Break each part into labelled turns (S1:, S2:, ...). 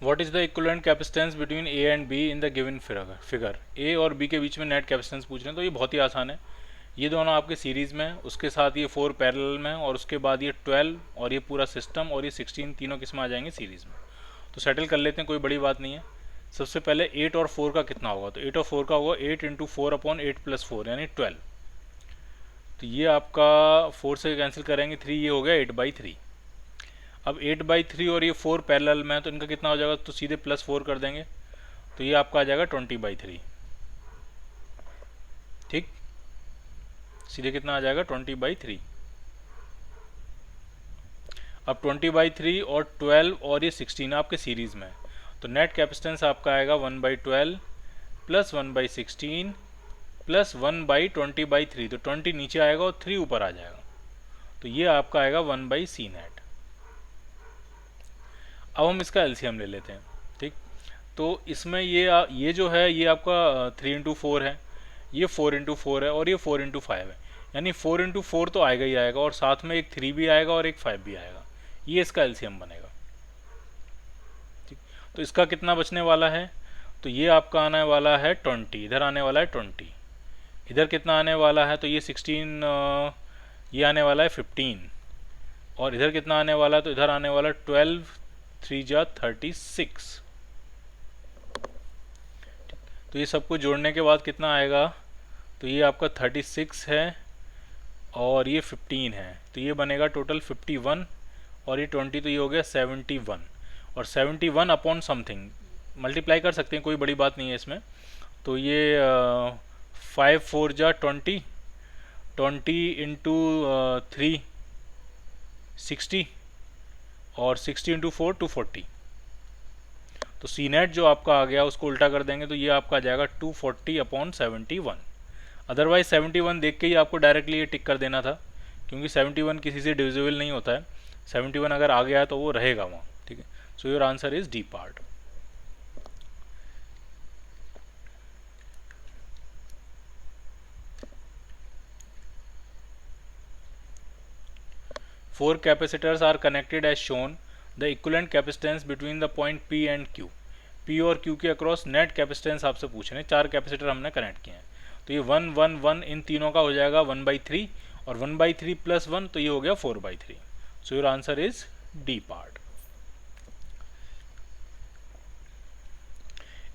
S1: What is the equivalent capacitance between A and B in the given figure. A और B के बीच में net capacitance पूछ रहे हैं, तो ये बहुत ही आसान है। ये दोनों आपके सीरीज़ में हैं, उसके साथ ये 4 पैरेलल में हैं, और उसके बाद ये 12 और ये पूरा सिस्टम और ये 16 तीनों किस में आ जाएंगे, सीरीज़ में। तो सेटल कर लेते हैं, कोई बड़ी बात नहीं है। सबसे पहले 8 और 4 का कितना होगा, तो 8 और 4 का होगा 8 इंटू 4 अपॉन 8 प्लस 4 यानी 12। तो ये आपका 4 से कैंसिल करेंगे 3, ये हो गया 8/3। अब 8/3 और ये 4 पैरेलल में है, तो इनका कितना हो जाएगा, तो सीधे +4 कर देंगे, तो ये आपका आ जाएगा 20/3। ठीक, सीधे कितना आ जाएगा 20/3। अब 20/3 और 12 और ये 16 आपके सीरीज़ में है, तो नेट कैपेसिटेंस आपका आएगा 1/12 प्लस 1/16 प्लस 1/20/3। तो 20 नीचे आएगा और 3 ऊपर आ जाएगा, तो ये आपका आएगा 1/C नेट। अब हम इसका एलसीएम ले लेते हैं। ठीक, तो इसमें ये जो है ये आपका 3 × 4 है, ये 4 × 4 है, और ये 4 × 5 है, यानी 4 × 4 तो आएगा ही आएगा, और साथ में एक 3 भी आएगा और एक 5 भी आएगा। ये इसका एलसीएम बनेगा। ठीक, तो इसका कितना बचने वाला है, तो ये आपका आने वाला है 20, इधर आने वाला है 20, इधर कितना आने वाला है, तो ये 16, ये आने वाला है 15, और इधर कितना आने वाला है, तो इधर आने वाला 12, 3 जा 36। तो ये सबको जोड़ने के बाद कितना आएगा, तो ये आपका 36 है और ये 15 है, तो ये बनेगा टोटल 51, और ये 20, तो ये हो गया 71। और 71 अपॉन समथिंग मल्टीप्लाई कर सकते हैं, कोई बड़ी बात नहीं है इसमें। तो ये 5 4 जा 20, 20 इंटू 3 60, और 60 इंटू 4 240। तो सी नेट जो आपका आ गया उसको उल्टा कर देंगे, तो ये आपका आ जाएगा 240/71। अदरवाइज 71 देख के ही आपको डायरेक्टली ये टिक कर देना था, क्योंकि 71 किसी से डिविजिबल नहीं होता है। 71 अगर आ गया है तो वो रहेगा वहाँ। ठीक है, so your answer is D part. Four capacitors are connected as shown. The equivalent capacitance between the point P and Q. P और Q के अक्रॉस नेट कैपेसिटेंस आपसे पूछ रहे हैं। 4 कैपेसिटर हमने कनेक्ट किए हैं, तो ये 1 1 1 इन तीनों का हो जाएगा 1/3, और 1/3 प्लस 1, तो ये हो गया 4/3। सो your answer is D part.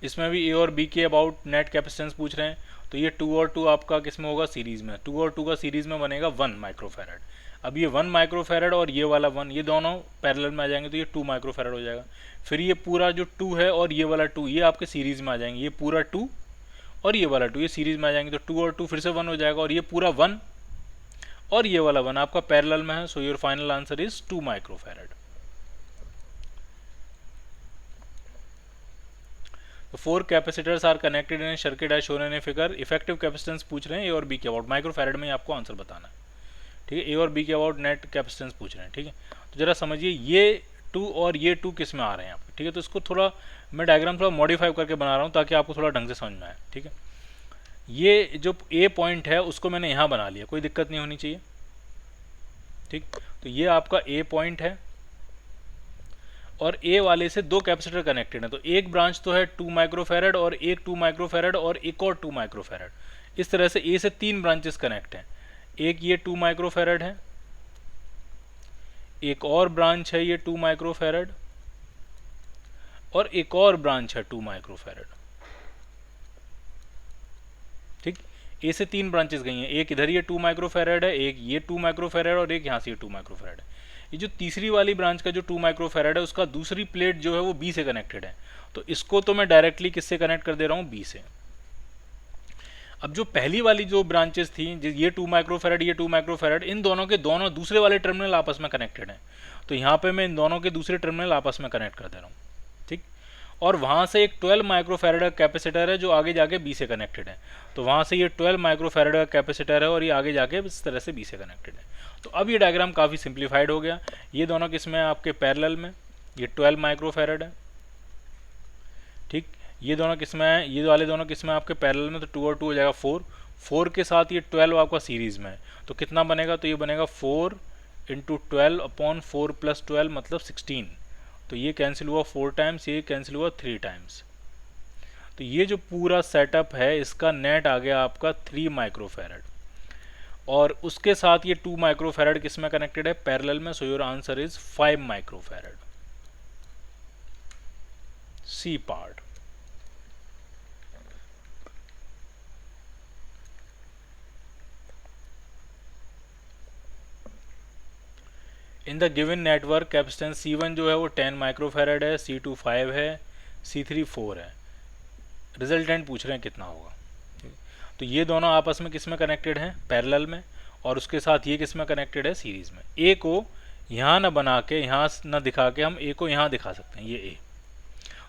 S1: इसमें भी ए और बी के अबाउट नेट कैपेसिटेंस पूछ रहे हैं, तो ये 2 और 2 आपका किस में होगा, सीरीज में। 2 और 2 का सीरीज में बनेगा 1 माइक्रोफैरड। अब ये 1 माइक्रोफैरड और ये वाला 1, ये दोनों पैरेलल में आ जाएंगे, तो ये 2 माइक्रोफैरड हो जाएगा। फिर ये पूरा जो 2 है और ये वाला 2, ये आपके सीरीज में आ जाएंगे, ये पूरा 2 और ये वाला 2 ये सीरीज में आ जाएंगे, तो 2 और 2 फिर से 1 हो जाएगा, और ये पूरा 1 और ये वाला 1 आपका पैरेलल में है। So your final answer is 2 microfarad. तो 4 capacitors are connected in circuit as shown in a figure. Effective capacitance पूछ रहे हैं ए और बी के अबाउट, माइक्रोफैरड में आपको आंसर बताना है। ठीक है, ए और बी के अबाउट नेट कैपेसिटेंस पूछ रहे हैं। ठीक है, तो जरा समझिए ये 2 और ये 2 किस में आ रहे हैं आपके। ठीक है, तो इसको थोड़ा मैं डायग्राम थोड़ा मॉडिफाई करके बना रहा हूँ ताकि आपको थोड़ा ढंग से समझ में आए। ठीक है, ये जो ए पॉइंट है उसको मैंने यहाँ बना लिया, कोई दिक्कत नहीं होनी चाहिए। ठीक, तो ये आपका ए पॉइंट है, और ए वाले से 2 कैपेसिटर कनेक्टेड है, तो एक ब्रांच तो है 2 माइक्रोफैरड और एक 2 माइक्रोफैरड और एक और 2 माइक्रोफैरड। इस तरह से ए से 3 ब्रांचेस कनेक्ट हैं। एक ये 2 माइक्रोफैरड है, एक और ब्रांच है ये 2 माइक्रोफैरड, और एक और ब्रांच है 2 माइक्रोफैरड। ठीक, ए से 3 ब्रांचेस गई हैं, एक इधर ये 2 माइक्रोफैरड है, एक ये 2 माइक्रोफैरड और एक यहाँ से ये 2 माइक्रोफैरड है। ये जो तीसरी वाली ब्रांच का जो 2 माइक्रोफैरड है उसका दूसरी प्लेट जो है वो बी से कनेक्टेड है, तो इसको तो मैं डायरेक्टली किससे कनेक्ट कर दे रहा हूँ, बी से। अब जो पहली वाली जो ब्रांचेस थी, ये 2 माइक्रोफैरड ये 2 माइक्रोफैरड, इन दोनों के दोनों दूसरे वाले टर्मिनल आपस में कनेक्टेड हैं, तो यहाँ पे मैं इन दोनों के दूसरे टर्मिनल आपस में कनेक्ट कर दे रहा हूँ। ठीक, और वहाँ से एक 12 माइक्रोफैरड का कैपेसिटर है जो आगे जाके बी से कनेक्टेड है, तो वहाँ से ये 12 माइक्रोफैरड का कैपेसिटर है और ये आगे जाके इस तरह से बी से कनेक्टेड है। तो अब ये डायग्राम काफ़ी सिंप्लीफाइड हो गया। ये दोनों किसमें आपके पैरेलल में, ये 12 माइक्रोफैरड है। ठीक, ये दोनों किसमें है, ये वाले दोनों किसमें आपके पैरेलल में, तो 2 और 2 हो जाएगा 4, 4 के साथ ये 12 आपका सीरीज़ में है, तो कितना बनेगा, तो ये बनेगा 4 × 12 अपॉन 4 + 12 मतलब 16, तो ये कैंसिल हुआ 4 टाइम्स, ये कैंसिल हुआ 3 टाइम्स। तो ये जो पूरा सेटअप है इसका नेट आ गया आपका 3 माइक्रोफैरड, और उसके साथ ये 2 माइक्रोफैरड किस में कनेक्टेड है, पैरेलल में। So your answer is 5 microfarad, C part. In the given network capacitance C1 जो है वो 10 माइक्रोफैरड है, C2 5 है, C3 4 है। रिजल्टेंट पूछ रहे हैं कितना होगा। तो ये दोनों आपस में किस में कनेक्टेड हैं, पैरेलल में, और उसके साथ ये किस में कनेक्टेड है, सीरीज में। ए को यहाँ ना बना के, यहाँ ना दिखा के, हम ए को यहाँ दिखा सकते हैं, ये ए।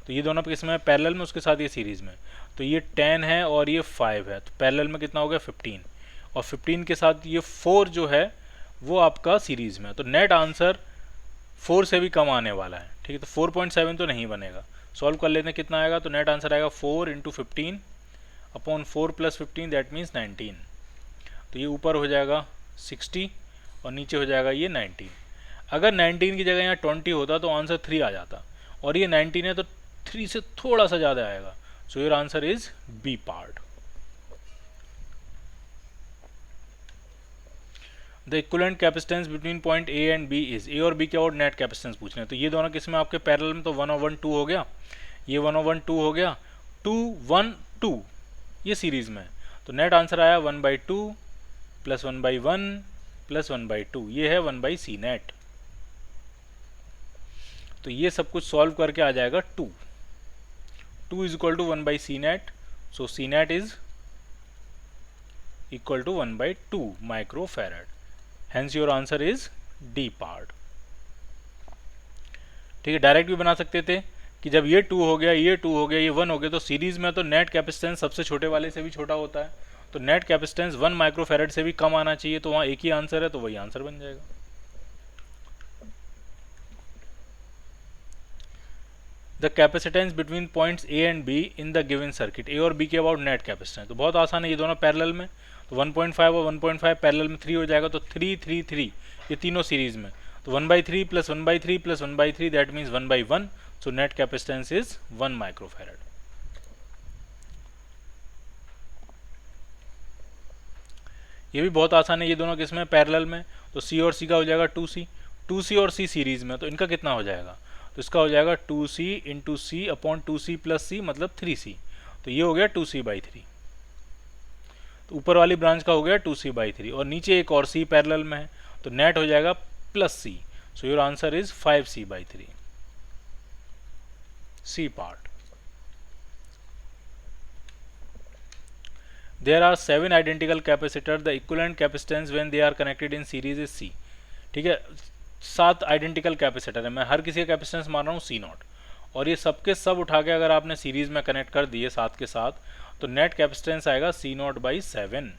S1: तो ये दोनों किस में पैरेलल में, उसके साथ ये सीरीज में। तो ये 10 है और ये 5 है, तो पैरेलल में कितना हो गया 15, और 15 के साथ ये 4 जो है वो आपका सीरीज में। तो नेट आंसर 4 से भी कम आने वाला है, ठीक है। तो 4.7 तो नहीं बनेगा। सॉल्व कर लेते हैं कितना आएगा, तो नेट आंसर आएगा 4 × 15 अपॉन 4 + 15 दैट मीन्स 19। तो ये ऊपर हो जाएगा 60 और नीचे हो जाएगा ये 19। अगर 19 की जगह यहाँ 20 होता तो आंसर 3 आ जाता, और ये 19 है तो 3 से थोड़ा सा ज़्यादा आएगा। So your answer is B part. The equivalent capacitance between point A and B is, A और बी के और नेट कैपेसिटेंस पूछ रहे हैं। तो ये दोनों किस में आपके पैरेलल में, तो 1/2 हो गया, ये 1/2 हो गया, 2 1 2 ये सीरीज में। तो नेट आंसर आया 1/2 + 1/1 + 1/2, ये है 1/c नेट। तो ये सब कुछ सॉल्व करके आ जाएगा 2 = 1/c net. So c net is equal to 1/2 microfarad. Hence your answer is D part। ठीक है, डायरेक्ट भी बना सकते थे कि जब ये 2 हो गया, ये 2 हो गया, ये 1 हो गया, तो सीरीज में तो नेट कैपेसिटेंस सबसे छोटे वाले से भी छोटा होता है, तो नेट कैपेसिटेंस 1 माइक्रोफैरड से भी कम आना चाहिए। तो वहाँ एक ही आंसर है, तो वही आंसर बन जाएगा। The capacitance between points A and B in the given circuit, A और बी के अबाउट नेट कैपेसिटेंस। तो बहुत आसान है, ये दोनों पैरेलल में, तो 1.5 और 1.5 पैरेलल में 3 हो जाएगा, तो 3 3 3 ये तीनों सीरीज में। तो 1/3 + 1/3 + 1/3 that means 1/1। So net capacitance is 1 microfarad. ये भी बहुत आसान है, ये दोनों किसमें पैरेलल में, तो C और C का हो जाएगा 2C, 2C और C सीरीज में, तो इनका कितना हो जाएगा, तो इसका हो जाएगा 2C × C upon 2C + C मतलब 3C। तो ये हो गया 2C/3। तो ऊपर वाली ब्रांच का हो गया 2C/3, और नीचे एक और C पैरेलल में है, तो नेट हो जाएगा +C। So your answer is 5C/3, C part. There are 7 identical capacitor, the equivalent capacitance when they are connected in series is C। ठीक है, 7 आइडेंटिकल कैपेसिटर है, मैं हर किसी का कैपेसिटेंस मान रहा हूँ C0, और ये सबके सब उठा के अगर आपने सीरीज में कनेक्ट कर दिए 7 के साथ, तो नेट कैपेसिटेंस आएगा C0/7।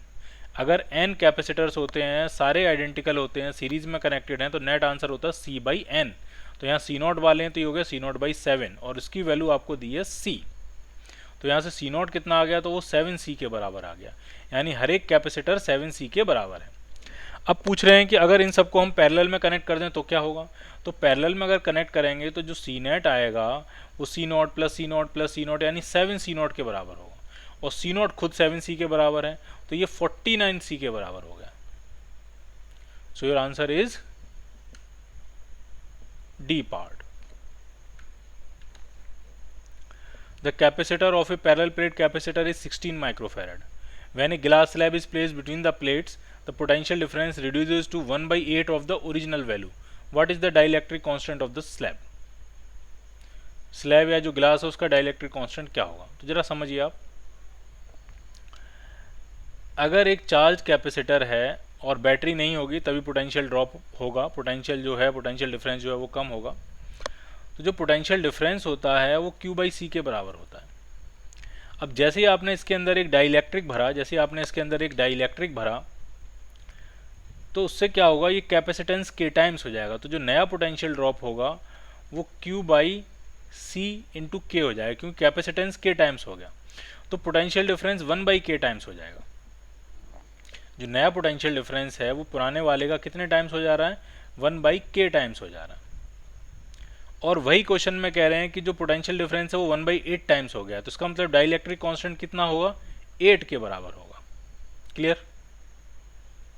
S1: अगर n कैपेसिटर्स होते हैं, सारे आइडेंटिकल होते हैं, सीरीज में कनेक्टेड हैं, तो नेट आंसर होता है C/n। तो यहाँ C0 वाले हैं, तो ये हो गया C0/7, और इसकी वैल्यू आपको दी है C। तो यहाँ से C0 कितना आ गया, तो वो 7C के बराबर आ गया, यानी हर एक कैपेसिटर 7C के बराबर है। अब पूछ रहे हैं कि अगर इन सबको हम पैरेलल में कनेक्ट कर दें तो क्या होगा। तो पैरेलल में अगर कनेक्ट करेंगे तो जो C नेट आएगा वो C0 + C0 + C0 यानी 7C0 के बराबर होगा, और C0 खुद 7C के बराबर है, तो ये 49C के बराबर हो गया। सो your answer is D part. The capacitor of a parallel plate capacitor is 16 microfarad. When a glass slab is placed between the plates, the potential difference reduces to 1/8 of the original value. What is the dielectric constant of the slab? Slab या जो glass है उसका dielectric constant क्या होगा, तो जरा समझिए आप। अगर एक चार्ज कैपेसिटर है और बैटरी नहीं होगी तभी पोटेंशियल ड्रॉप होगा, पोटेंशियल जो है, पोटेंशियल डिफरेंस जो है वो कम होगा। तो जो पोटेंशियल डिफरेंस होता है वो Q/C के बराबर होता है। अब जैसे ही आपने इसके अंदर एक डाइलेक्ट्रिक भरा, तो उससे क्या होगा, ये कैपेसिटेंस K टाइम्स हो जाएगा। तो जो नया पोटेंशियल ड्रॉप होगा वो Q/C × K हो जाएगा, क्योंकि कैपेसिटेंस K टाइम्स हो गया, तो पोटेंशियल डिफरेंस 1/K टाइम्स हो जाएगा। जो नया पोटेंशियल डिफरेंस है वो पुराने वाले का कितने टाइम्स हो जा रहा है, 1/K टाइम्स हो जा रहा है। और वही क्वेश्चन में कह रहे हैं कि जो पोटेंशियल डिफरेंस है वो 1/8 टाइम्स हो गया, तो इसका मतलब डाइलेक्ट्रिक कांस्टेंट कितना होगा, 8 के बराबर होगा। क्लियर।